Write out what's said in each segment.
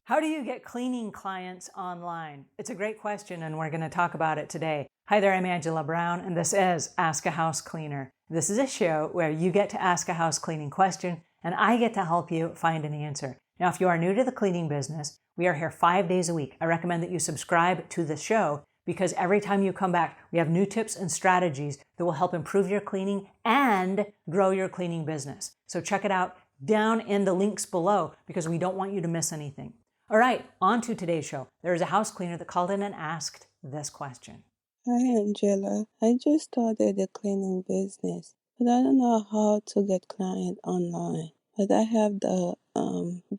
How do you get cleaning clients online? It's a great question, and we're going to talk about it today. Hi there, I'm Angela Brown, and this is Ask a House Cleaner. This is a show where you get to ask a house cleaning question, and I get to help you find an answer. Now, if you are new to the cleaning business, we are here 5 days a week. I recommend that you subscribe to the show because every time you come back, we have new tips and strategies that will help improve your cleaning and grow your cleaning business. So check it out down in the links below because we don't want you to miss anything. All right, on to today's show. There is a house cleaner that called in and asked this question. Hi Angela, I just started a cleaning business, but I don't know how to get clients online. But I have the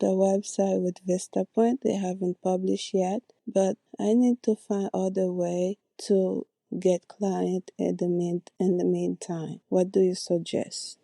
website with VistaPoint. They haven't published yet, but I need to find other way to get client in the meantime. What do you suggest?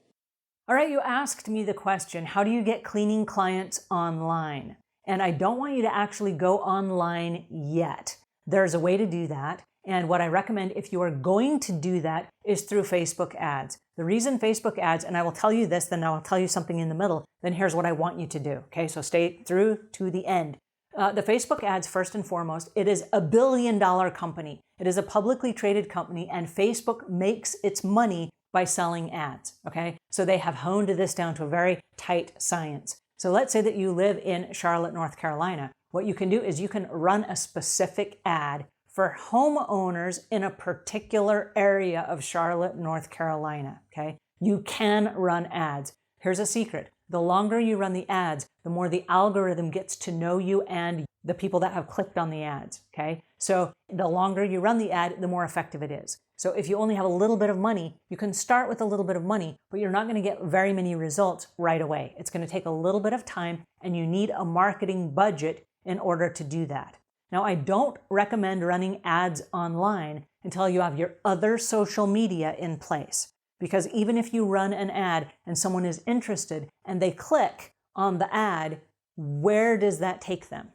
All right, you asked me the question, how do you get cleaning clients online? And I don't want you to actually go online yet. There's a way to do that. And what I recommend if you are going to do that is through Facebook ads. The reason Facebook ads, and I will tell you this, then I'll tell you something in the middle, then here's what I want you to do. Okay, so stay through to the end. The Facebook ads, first and foremost, it is a $1 billion company. It is a publicly traded company, and Facebook makes its money by selling ads. Okay, so they have honed this down to a very tight science. So let's say that you live in Charlotte, North Carolina. What you can do is you can run a specific ad for homeowners in a particular area of Charlotte, North Carolina, okay? You can run ads. Here's a secret. The longer you run the ads, the more the algorithm gets to know you and the people that have clicked on the ads, okay? So the longer you run the ad, the more effective it is. So if you only have a little bit of money, you can start with a little bit of money, but you're not going to get very many results right away. It's going to take a little bit of time, and you need a marketing budget in order to do that. Now, I don't recommend running ads online until you have your other social media in place. Because even if you run an ad and someone is interested and they click on the ad, where does that take them?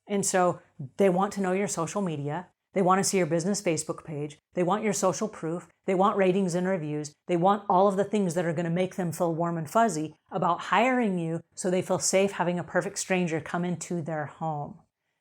And so they want to know your social media. They want to see your business Facebook page. They want your social proof. They want ratings and reviews. They want all of the things that are going to make them feel warm and fuzzy about hiring you so they feel safe having a perfect stranger come into their home.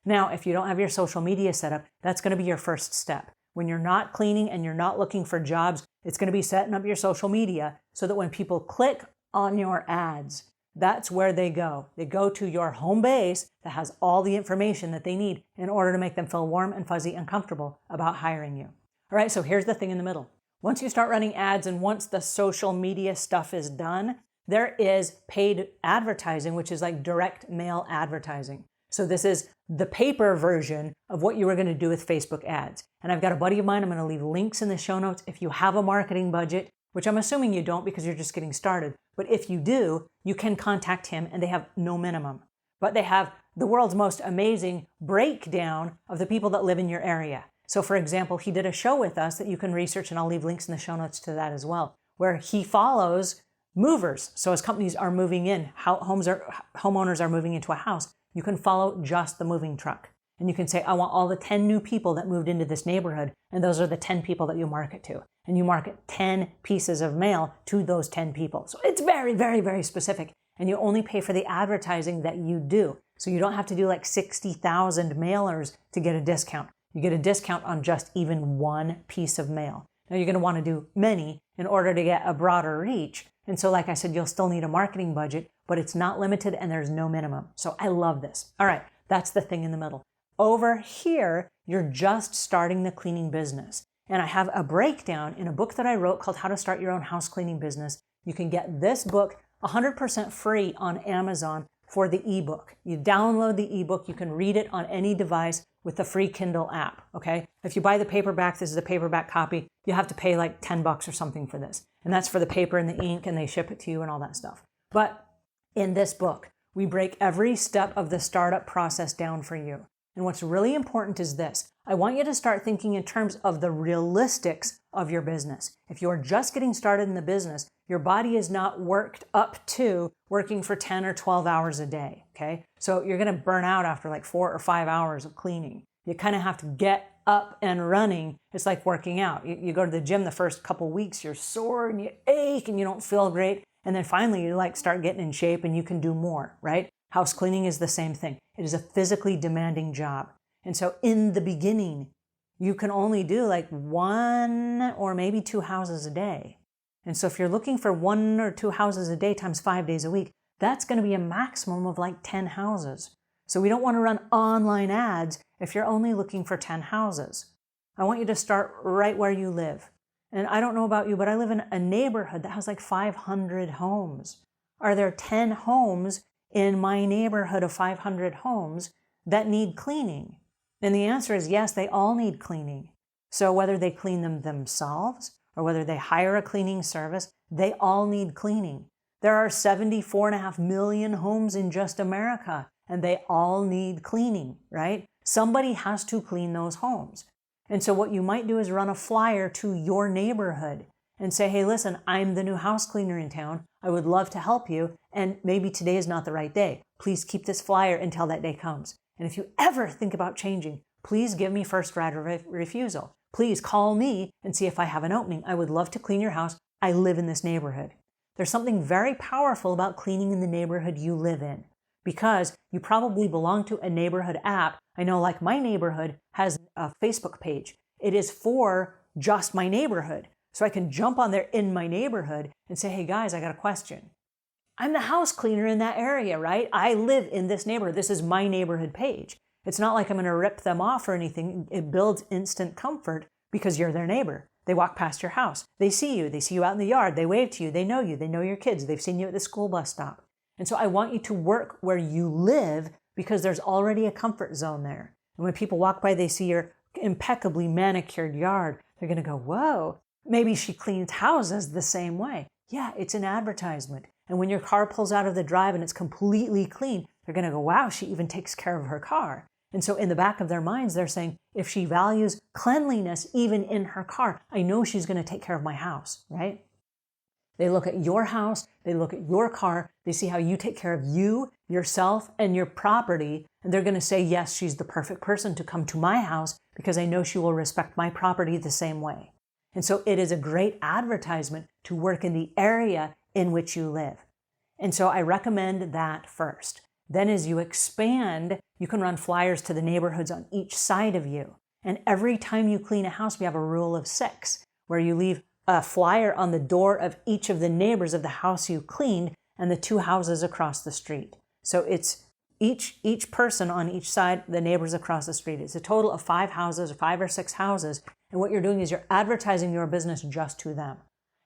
Now, if you don't have your social media set up, that's going to be your first step. When you're not cleaning and you're not looking for jobs, it's going to be setting up your social media so that when people click on your ads, that's where they go. They go to your home base that has all the information that they need in order to make them feel warm and fuzzy and comfortable about hiring you. All right, so here's the thing in the middle. Once you start running ads and once the social media stuff is done, there is paid advertising, which is like direct mail advertising. So this is the paper version of what you were going to do with Facebook ads. And I've got a buddy of mine, I'm going to leave links in the show notes. If you have a marketing budget, which I'm assuming you don't because you're just getting started, but if you do, you can contact him and they have no minimum. But they have the world's most amazing breakdown of the people that live in your area. So for example, he did a show with us that you can research, and I'll leave links in the show notes to that as well, where he follows movers. So as companies are moving in, how homeowners are moving into a house, you can follow just the moving truck. And you can say, I want all the 10 new people that moved into this neighborhood, and those are the 10 people that you market to. And you market 10 pieces of mail to those 10 people. So it's very, very, very specific. And you only pay for the advertising that you do. So you don't have to do like 60,000 mailers to get a discount. You get a discount on just even one piece of mail. Now you're going to want to do many in order to get a broader reach. And so like I said, you'll still need a marketing budget, but it's not limited and there's no minimum. So I love this. All right, that's the thing in the middle. Over here, you're just starting the cleaning business. And I have a breakdown in a book that I wrote called How to Start Your Own House Cleaning Business. You can get this book 100% free on Amazon for the ebook. You download the ebook, you can read it on any device with the free Kindle app, okay? If you buy the paperback, this is a paperback copy, you have to pay like 10 bucks or something for this. And that's for the paper and the ink, and they ship it to you and all that stuff. But in this book, we break every step of the startup process down for you. And what's really important is this. I want you to start thinking in terms of the realistics of your business. If you're just getting started in the business, your body is not worked up to working for 10 or 12 hours a day, okay? So you're going to burn out after like 4 or 5 hours of cleaning. You kind of have to get up and running. It's like working out. You go to the gym the first couple weeks, you're sore and you ache and you don't feel great. And then finally you like start getting in shape and you can do more, right? House cleaning is the same thing. It is a physically demanding job. And so in the beginning, you can only do like 1 or maybe 2 houses a day. And so if you're looking for 1 or 2 houses a day times 5 days a week, that's going to be a maximum of like 10 houses. So we don't want to run online ads if you're only looking for 10 houses. I want you to start right where you live. And I don't know about you, but I live in a neighborhood that has like 500 homes. Are there 10 homes in my neighborhood of 500 homes that need cleaning? And the answer is yes, they all need cleaning. So whether they clean them themselves or whether they hire a cleaning service, they all need cleaning. There are 74.5 million homes in just America, and they all need cleaning, right? Somebody has to clean those homes. And so what you might do is run a flyer to your neighborhood and say, hey, listen, I'm the new house cleaner in town. I would love to help you. And maybe today is not the right day. Please keep this flyer until that day comes. And if you ever think about changing, please give me first right of refusal. Please call me and see if I have an opening. I would love to clean your house. I live in this neighborhood. There's something very powerful about cleaning in the neighborhood you live in, because you probably belong to a neighborhood app. I know, like, my neighborhood has a Facebook page. It is for just my neighborhood. So I can jump on there in my neighborhood and say, hey guys, I got a question. I'm the house cleaner in that area, right? I live in this neighborhood. This is my neighborhood page. It's not like I'm going to rip them off or anything. It builds instant comfort because you're their neighbor. They walk past your house. They see you out in the yard. They wave to you. They know your kids. They've seen you at the school bus stop. And so I want you to work where you live because there's already a comfort zone there. And when people walk by, they see your impeccably manicured yard. They're going to go, whoa, maybe she cleans houses the same way. Yeah, it's an advertisement. And when your car pulls out of the drive and it's completely clean, they're going to go, wow, she even takes care of her car. And so in the back of their minds, they're saying, if she values cleanliness even in her car, I know she's going to take care of my house, right? They look at your house, they look at your car, they see how you take care of you, yourself, and your property, and they're going to say, yes, she's the perfect person to come to my house because I know she will respect my property the same way. And so it is a great advertisement to work in the area in which you live. And so I recommend that first. Then as you expand, you can run flyers to the neighborhoods on each side of you. And every time you clean a house, we have a rule of 6, where you leave a flyer on the door of each of the neighbors of the house you cleaned and the 2 houses across the street. So it's each person on each side, the neighbors across the street. It's a total of 5 houses, 5 or 6 houses. And what you're doing is you're advertising your business just to them.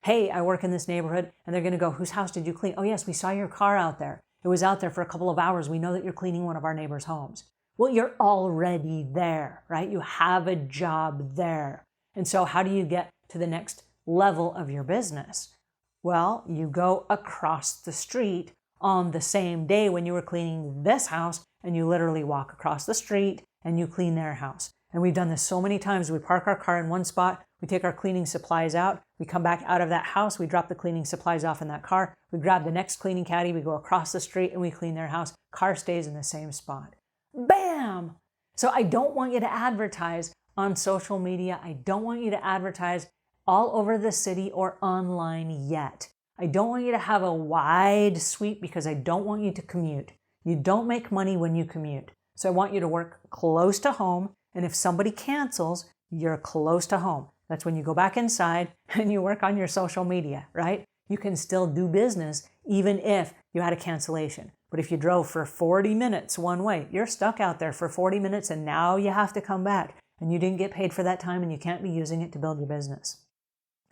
Hey, I work in this neighborhood. And they're going to go, whose house did you clean? Oh, yes, we saw your car out there. It was out there for a couple of hours. We know that you're cleaning one of our neighbors' homes. Well, you're already there, right? You have a job there. And so how do you get to the next level of your business? Well, you go across the street on the same day when you were cleaning this house, and you literally walk across the street and you clean their house. And we've done this so many times. We park our car in one spot, we take our cleaning supplies out, we come back out of that house, we drop the cleaning supplies off in that car, we grab the next cleaning caddy, we go across the street and we clean their house. Car stays in the same spot. Bam! So I don't want you to advertise on social media. I don't want you to advertise all over the city or online yet. I don't want you to have a wide sweep because I don't want you to commute. You don't make money when you commute. So I want you to work close to home. And if somebody cancels, you're close to home. That's when you go back inside and you work on your social media, right? You can still do business even if you had a cancellation. But if you drove for 40 minutes one way, you're stuck out there for 40 minutes and now you have to come back and you didn't get paid for that time and you can't be using it to build your business.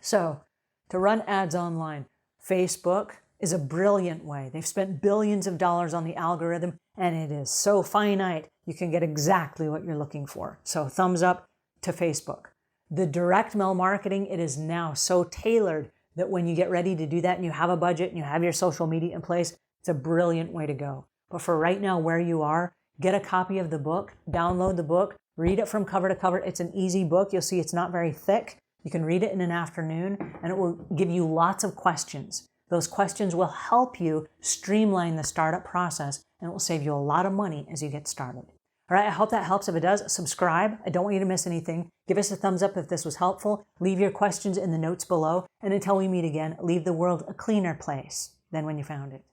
So to run ads online, Facebook is a brilliant way. They've spent billions of dollars on the algorithm and it is so finite, you can get exactly what you're looking for. So thumbs up to Facebook. The direct mail marketing, it is now so tailored that when you get ready to do that and you have a budget and you have your social media in place, it's a brilliant way to go. But for right now, where you are, get a copy of the book, download the book, read it from cover to cover. It's an easy book. You'll see it's not very thick. You can read it in an afternoon and it will give you lots of questions. Those questions will help you streamline the startup process and it will save you a lot of money as you get started. All right, I hope that helps. If it does, subscribe. I don't want you to miss anything. Give us a thumbs up if this was helpful. Leave your questions in the notes below. And until we meet again, leave the world a cleaner place than when you found it.